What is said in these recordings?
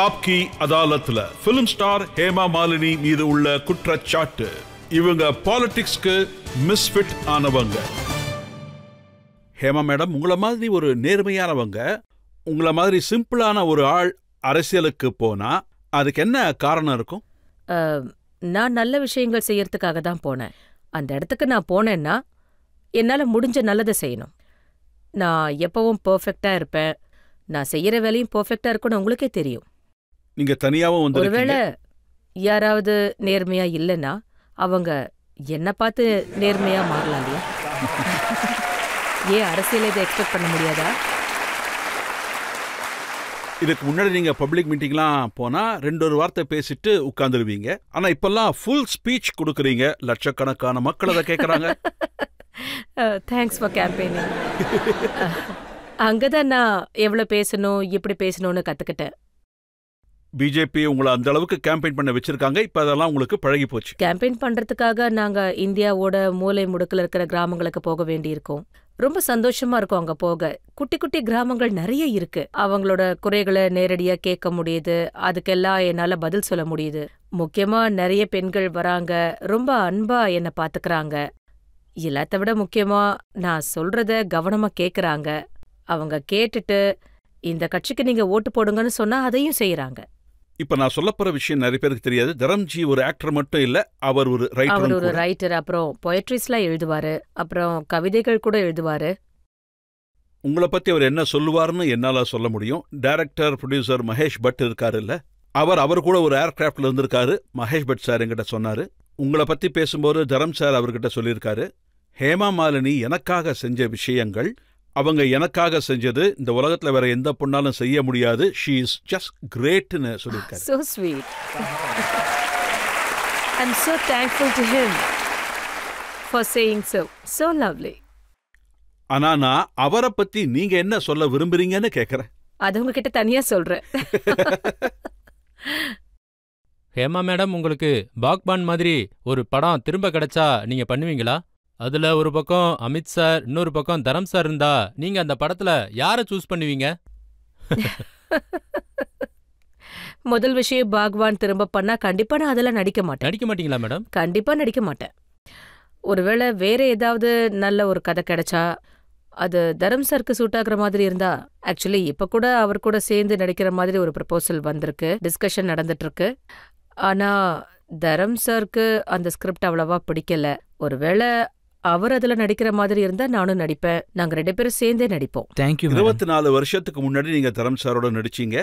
ஆப்கி அதாலத்ல film star Hema Malini மீது உள்ள குற்றச்சாட்டு. இவங்க பாலிடிக்ஸ்க்கு மிஸ்ஃபிட் ஆனவங்க. ஹேமா மேடம், உங்களை மாதிரி ஒரு நேர்மையானவங்க, உங்களை மாதிரி சிம்பிளான ஒரு ஆள் அரசியலுக்கு போனா அதுக்கு என்ன காரணம் இருக்கும்? நான் நல்ல விஷயங்கள் செய்யறதுக்காக தான் போனேன். அந்த இடத்துக்கு நான் போனேன்னா என்னால முடிஞ்ச நல்லதை செய்யணும். நான் எப்பவும் பெர்ஃபெக்டா இருப்பேன். நான் செய்யற வேலையும் பெர்ஃபெக்டா இருக்கும்னு உங்களுக்கே தெரியும். நீங்க தனியாவும் வந்து ஒருவேளை யாராவது நேர்மையா இல்லைன்னா அவங்க என்ன பார்த்து நேர்மையா மாறலாம் இல்லையா? ஏன் அரசியல் இதை எக்ஸ்பெக்ட் பண்ண முடியாதா? இதுக்கு முன்னாடி நீங்க பப்ளிக் மீட்டிங்லாம் போனா 2 வார்த்தை பேசிட்டு உட்கார்ந்துருவீங்க. ஆனா இப்பெல்லாம் ஃபுல் ஸ்பீச் கொடுக்குறீங்க. லட்சக்கணக்கான மக்கள் அதை கேட்கறாங்க. Thanks for campaigning. அங்கதான் நான் எவ்வளவு பேசணும், எப்படி பேசணும்னு கத்துக்கிட்டேன். பிஜேபி உங்களை அந்த அளவுக்கு கேம்பெயின் பண்ண வச்சிருக்காங்க. இப்ப அதெல்லாம் உங்களுக்கு பழகி போச்சு. கேம்பெயின் பண்றதுக்காக நாங்க இந்தியாவோட மூலை முடுக்குல இருக்கிற கிராமங்களுக்கு போக வேண்டியிருக்கோம். ரொம்ப சந்தோஷமா இருக்கும் அங்க போக. குட்டி குட்டி கிராமங்கள் நிறைய இருக்கு. அவங்களோட குறைகளை நேரடியா கேட்க முடியுது. அதுக்கெல்லாம் என்னால பதில் சொல்ல முடியுது. முக்கியமா நிறைய பெண்கள் வராங்க. ரொம்ப அன்பா என்ன பாத்துக்கிறாங்க. எல்லாத்த விட முக்கியமா நான் சொல்றத கவனமா கேக்குறாங்க. அவங்க கேட்டுட்டு இந்த கட்சிக்கு நீங்க ஓட்டு போடுங்கன்னு சொன்னா அதையும் செய்யறாங்க. இப்ப நான் சொல்ல போற விஷயம் நிறைய பேருக்கு தெரியாது. தரம்ஜி ஒரு ஆக்டர் மட்டும் இல்ல, அவர் ஒரு ரைட்டர். அப்புறம் பொயட்ரிஸ்லாம் எழுதுவாரு. அப்புறம் கவிதைகள் கூட எழுதுவாரு. உங்களை பத்தி அவர் என்ன சொல்லுவாருன்னு என்னால சொல்ல முடியும். டைரக்டர் ப்ரொடியூசர் மகேஷ் பட் இருக்காரு இல்ல, அவர் கூட ஒரு ஏர்கிராப்ட்ல இருந்திருக்காரு. மகேஷ் பட் சார் என்கிட்ட சொன்னாரு. உங்களை பத்தி பேசும்போது தரம் சார் அவர்கிட்ட சொல்லியிருக்காரு, ஹேமா மாலினி எனக்காக செஞ்ச விஷயங்கள் அவங்க எனக்காக செஞ்சது இந்த உலகத்துல வேற எந்த பொண்ணாலும் செய்ய முடியாது. She is just greatன்னு சொல்லிருக்காரு. So sweet. I'm so thankful to him for saying so. So lovely. ஆனா நான் அவரை பத்தி நீங்க என்ன சொல்ல விரும்புறீங்கன்னு கேக்குறேன். அது உங்ககிட்ட தனியா சொல்றேன். ஹேமா மேடம், உங்களுக்கு பாக்பான் மாதிரி ஒரு படம் திரும்ப கிடைச்சா நீங்க பண்ணுவீங்களா? அதுல ஒரு பக்கம் அமித் சார், இன்னொரு பக்கம் தரம் சார் இருந்தா நீங்க அந்த படத்துல யாரை சூஸ் பண்ணுவீங்க? முதல் விஷயம், பாக்வான் திரும்ப பண்ணா கண்டிப்பா நான் அதெல்லாம் நடிக்க மாட்டேன். நடிக்க மாட்டீங்களா மேடம்? கண்டிப்பா நடிக்க மாட்டேன். ஒருவேளை வேற ஏதாவது நல்ல ஒரு கதை கிடைச்சா, அது தரம் சாருக்கு சூட் ஆகுற மாதிரி இருந்தா, ஆக்சுவலி இப்ப கூட அவர் கூட சேர்ந்து நடிக்கிற மாதிரி ஒரு ப்ரப்போசல் வந்திருக்கு, டிஸ்கஷன் நடந்துட்டு இருக்கு. ஆனா தரம் சாருக்கு அந்த ஸ்கிரிப்ட் அவ்வளவா பிடிக்கல. ஒருவேளை அவர் அதுல நடிக்கிற மாதிரி இருந்தா நானும் நடிப்பேன். நாங்க 2 பேரும் சேர்ந்தே நடிப்போம். 24 வருஷத்துக்கு முன்னாடி நீங்க தரம் சாரோட நடிச்சீங்க.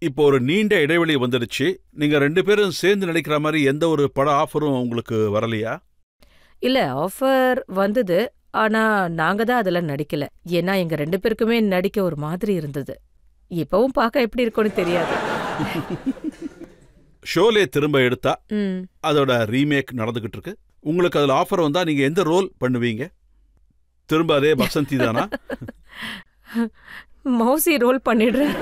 இப்போ ஒரு நீண்ட இடைவெளி வந்துடுச்சு. நீங்க 2 பேரும் சேர்ந்து நடிக்கிற மாதிரி எந்த ஒரு பட ஆஃபரும் உங்களுக்கு வரலையா? இல்ல, ஆஃபர் வந்தது. ஆனா நாங்க தான் அதுல நடிக்கல. ஏன்னா எங்க 2 பேருக்குமே நடிக்க ஒரு மாதிரி இருந்தது. இப்பவும் பார்க்க எப்படி இருக்கும்னு தெரியாது. ஷோலே திரும்ப எடுத்தா அதோட ரீமேக் நடந்துகிட்டு இருக்கு. உங்களுக்கு அதுல ஆஃபர் வந்தா நீங்க எந்த ரோல் பண்ணுவீங்க? திரும்ப அதே பசந்தி தானா? மௌசி ரோல் பண்ணிடுறேன்.